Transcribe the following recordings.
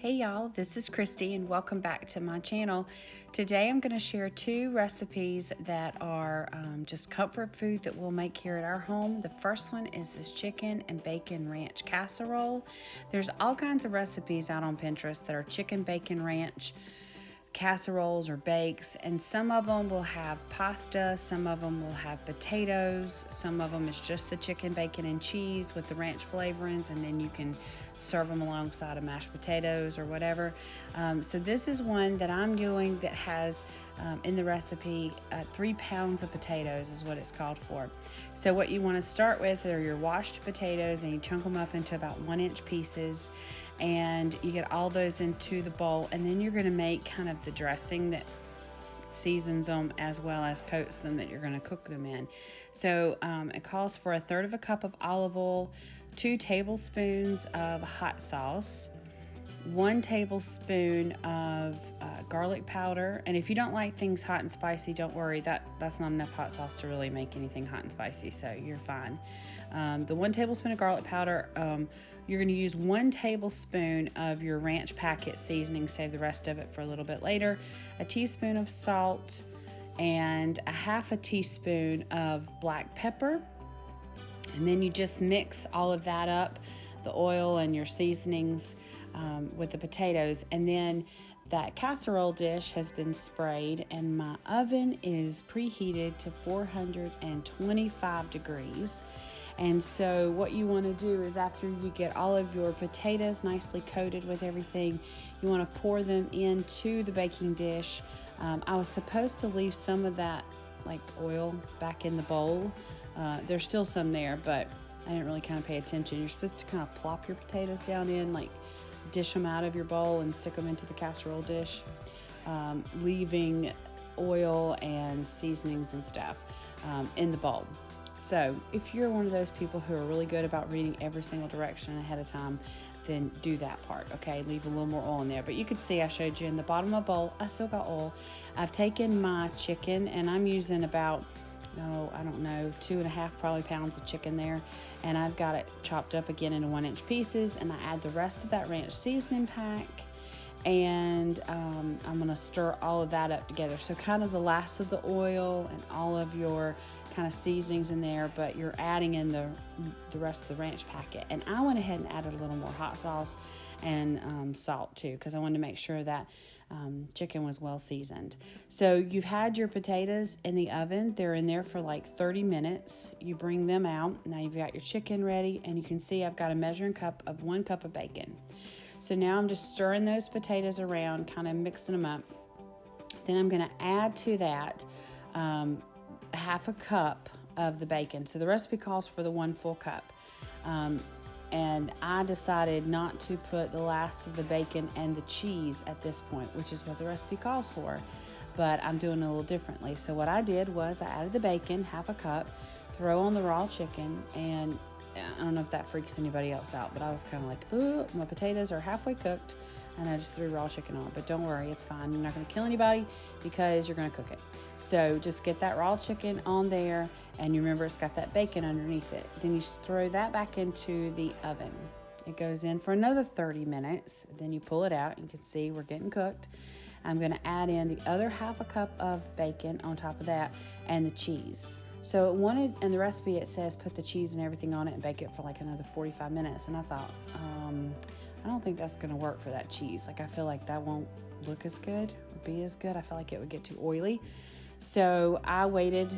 Hey y'all, this is Christy and welcome back to my channel. Today I'm going to share two recipes that are just comfort food that we'll make here at our home. The first one is this chicken and bacon ranch casserole. There's all kinds of recipes out on Pinterest that are chicken bacon ranch casseroles or bakes, and some of them will have pasta, some of them will have potatoes, some of them is just the chicken, bacon, and cheese with the ranch flavorings, and then you can serve them alongside of mashed potatoes or whatever. So this is one that I'm doing that has in the recipe 3 pounds of potatoes is what it's called for. So what you want to start with are your washed potatoes, and you chunk them up into about 1-inch pieces, and you get all those into the bowl, and then you're going to make kind of the dressing that seasons them as well as coats them that you're going to cook them in. So it calls for 1/3 cup of olive oil, 2 tablespoons of hot sauce, 1 tablespoon of garlic powder. And if you don't like things hot and spicy, don't worry, that's not enough hot sauce to really make anything hot and spicy, so you're fine. The 1 tablespoon of garlic powder, you're going to use 1 tablespoon of your ranch packet seasoning, save the rest of it for a little bit later, a teaspoon of salt, and a 1/2 teaspoon of black pepper. And then you just mix all of that up, the oil and your seasonings with the potatoes. And then that casserole dish has been sprayed, and my oven is preheated to 425 degrees. And so what you want to do is, after you get all of your potatoes nicely coated with everything, you want to pour them into the baking dish. I was supposed to leave some of that like oil back in the bowl. There's still some there, but I didn't really kind of pay attention. You're supposed to kind of plop your potatoes down in, like dish them out of your bowl and stick them into the casserole dish, leaving oil and seasonings and stuff in the bowl. So if you're one of those people who are really good about reading every single direction ahead of time, then do that part, okay? Leave a little more oil in there. But you can see I showed you in the bottom of the bowl, I still got oil. I've taken my chicken, and I'm using about, I don't know, 2.5 probably pounds of chicken there. And I've got it chopped up again into 1-inch pieces, and I add the rest of that ranch seasoning pack. And I'm gonna stir all of that up together. So kind of the last of the oil and all of your kind of seasonings in there, but you're adding in the rest of the ranch packet. And I went ahead and added a little more hot sauce and salt too, because I wanted to make sure that chicken was well seasoned. So you've had your potatoes in the oven. They're in there for like 30 minutes. You bring them out. Now you've got your chicken ready, and you can see I've got a measuring cup of 1 cup of bacon. So now I'm just stirring those potatoes around, kind of mixing them up. Then I'm going to add to that 1/2 cup of the bacon. So the recipe calls for the 1 full cup. And I decided not to put the last of the bacon and the cheese at this point, which is what the recipe calls for. But I'm doing it a little differently. So what I did was I added the bacon, 1/2 cup, throw on the raw chicken, and I don't know if that freaks anybody else out, but I was kind of like, oh, my potatoes are halfway cooked, and I just threw raw chicken on. But don't worry, it's fine. You're not going to kill anybody because you're going to cook it. So just get that raw chicken on there, and you remember it's got that bacon underneath it. Then you throw that back into the oven. It goes in for another 30 minutes. Then you pull it out. You can see we're getting cooked. I'm going to add in the other 1/2 cup of bacon on top of that, and the cheese. So it wanted, in the recipe it says put the cheese and everything on it and bake it for like another 45 minutes. And I thought, I don't think that's gonna work for that cheese. Like, I feel like that won't look as good or be as good. I feel like it would get too oily. So I waited,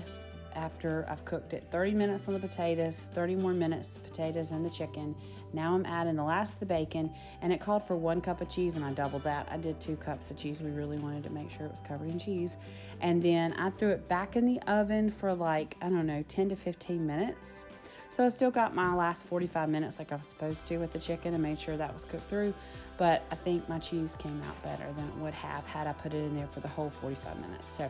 after I've cooked it, 30 minutes on the potatoes, 30 more minutes potatoes and the chicken. Now I'm adding the last of the bacon, and it called for 1 cup of cheese, and I doubled that. I did 2 cups of cheese. We really wanted to make sure it was covered in cheese. And then I threw it back in the oven for like, I don't know, 10 to 15 minutes. So I still got my last 45 minutes like I was supposed to with the chicken, and made sure that was cooked through. But I think my cheese came out better than it would have had I put it in there for the whole 45 minutes. So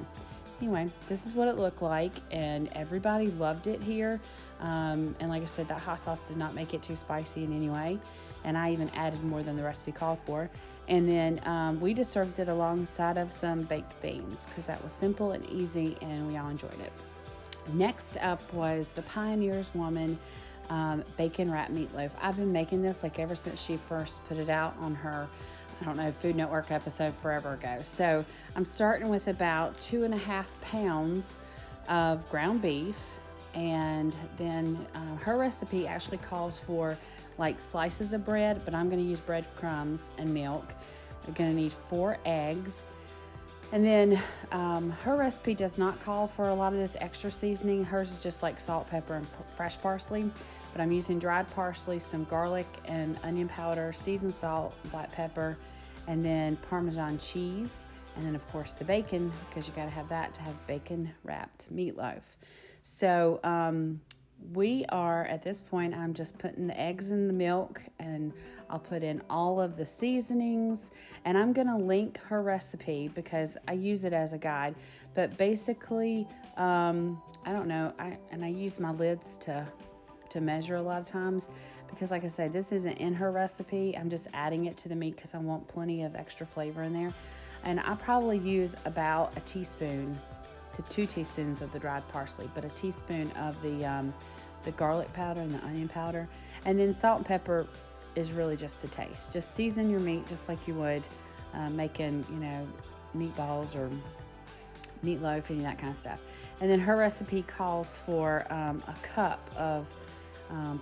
anyway, this is what it looked like, and everybody loved it here. And like I said, that hot sauce did not make it too spicy in any way, and I even added more than the recipe called for. And then we just served it alongside of some baked beans, because that was simple and easy, and we all enjoyed it. Next up was the Pioneer's Woman bacon wrap meatloaf. I've been making this like ever since she first put it out on her I don't know, Food Network episode forever ago. So I'm starting with about 2.5 pounds of ground beef. And then her recipe actually calls for like slices of bread, but I'm going to use breadcrumbs and milk. You're going to need 4 eggs. And then her recipe does not call for a lot of this extra seasoning. Hers is just like salt, pepper, and fresh parsley. But I'm using dried parsley, some garlic and onion powder, seasoned salt, black pepper, and then Parmesan cheese. And then, of course, the bacon, because you got to have that to have bacon-wrapped meatloaf. So we are, at this point, I'm just putting the eggs in the milk, and I'll put in all of the seasonings, and I'm going to link her recipe because I use it as a guide. But basically, I don't know, I use my lids to measure a lot of times because, like I said, this isn't in her recipe. I'm just adding it to the meat because I want plenty of extra flavor in there. And I probably use about a teaspoon to 2 teaspoons of the dried parsley, but a teaspoon of the garlic powder and the onion powder. And then salt and pepper is really just to taste. Just season your meat just like you would making, meatballs or meatloaf, any of that kind of stuff. And then her recipe calls for a cup of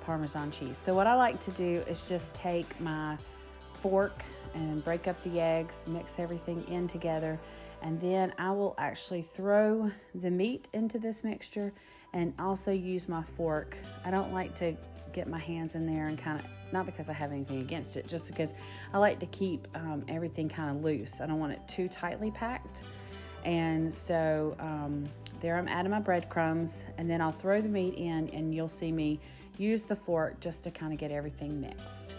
Parmesan cheese. So what I like to do is just take my fork and break up the eggs, mix everything in together, and then I will actually throw the meat into this mixture and also use my fork. I don't like to get my hands in there and kind of, not because I have anything against it, just because I like to keep everything kind of loose. I don't want it too tightly packed. And so there I'm adding my breadcrumbs, and then I'll throw the meat in, and you'll see me use the fork just to kind of get everything mixed.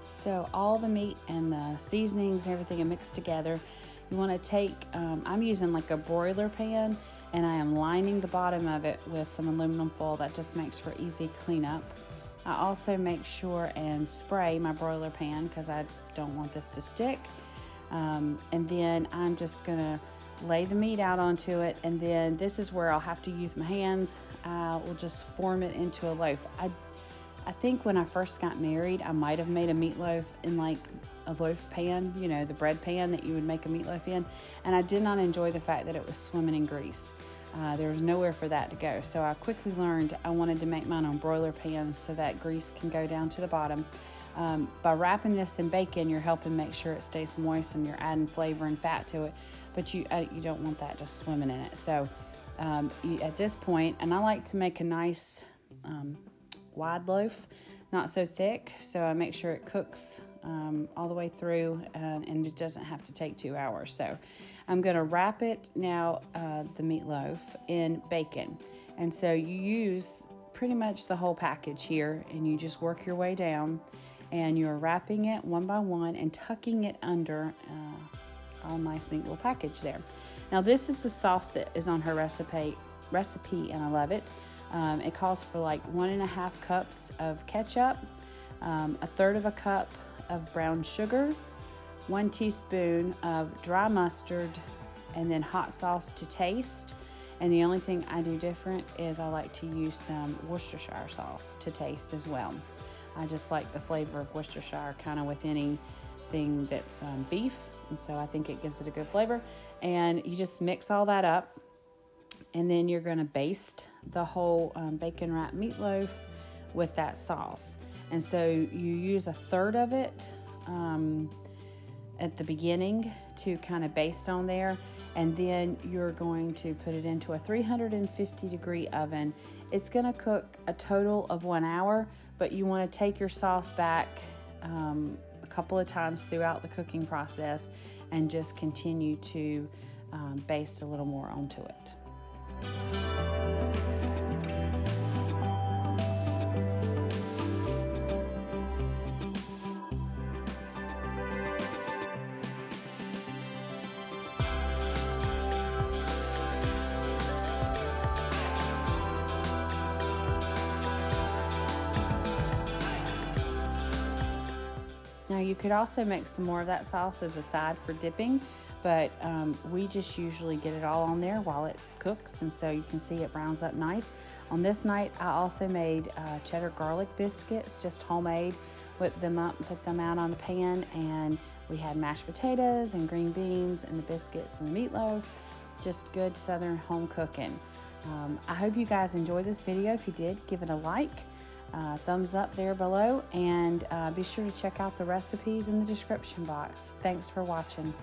So all the meat and the seasonings, everything are mixed together. You want to take, I'm using like a broiler pan, and I am lining the bottom of it with some aluminum foil. That just makes for easy cleanup. I also make sure and spray my broiler pan because I don't want this to stick. And then I'm just gonna lay the meat out onto it, and then this is where I'll have to use my hands. I will just form it into a loaf. I think when I first got married, I might have made a meatloaf in like a loaf pan, the bread pan that you would make a meatloaf in. And I did not enjoy the fact that it was swimming in grease. There was nowhere for that to go. So I quickly learned I wanted to make mine on broiler pans so that grease can go down to the bottom. By wrapping this in bacon, you're helping make sure it stays moist and you're adding flavor and fat to it. But you don't want that just swimming in it. So at this point, and I like to make a nice wide loaf, not so thick, so I make sure it cooks all the way through, and it doesn't have to take 2 hours. So I'm going to wrap it now, the meatloaf, in bacon. And so you use pretty much the whole package here, and you just work your way down, and you're wrapping it one by one and tucking it under all nice neat little package there. Now this is the sauce that is on her recipe, and I love it. It calls for like 1.5 cups of ketchup, 1/3 of a cup of brown sugar, 1 teaspoon of dry mustard, and then hot sauce to taste. And the only thing I do different is I like to use some Worcestershire sauce to taste as well. I just like the flavor of Worcestershire kind of with anything that's beef, and so I think it gives it a good flavor. And you just mix all that up. And then you're going to baste the whole bacon wrapped meatloaf with that sauce. And so you use 1/3 of it at the beginning to kind of baste on there. And then you're going to put it into a 350-degree oven. It's going to cook a total of 1 hour, but you want to take your sauce back a couple of times throughout the cooking process and just continue to baste a little more onto it. you could also make some more of that sauce as a side for dipping, but we just usually get it all on there while it cooks, and so you can see it browns up nice. On this night, I also made cheddar garlic biscuits, just homemade. Whipped them up, put them out on a pan, and we had mashed potatoes and green beans and the biscuits and the meatloaf. Just good Southern home cooking. I hope you guys enjoyed this video. If you did, give it a like, thumbs up there below, and be sure to check out the recipes in the description box. Thanks for watching.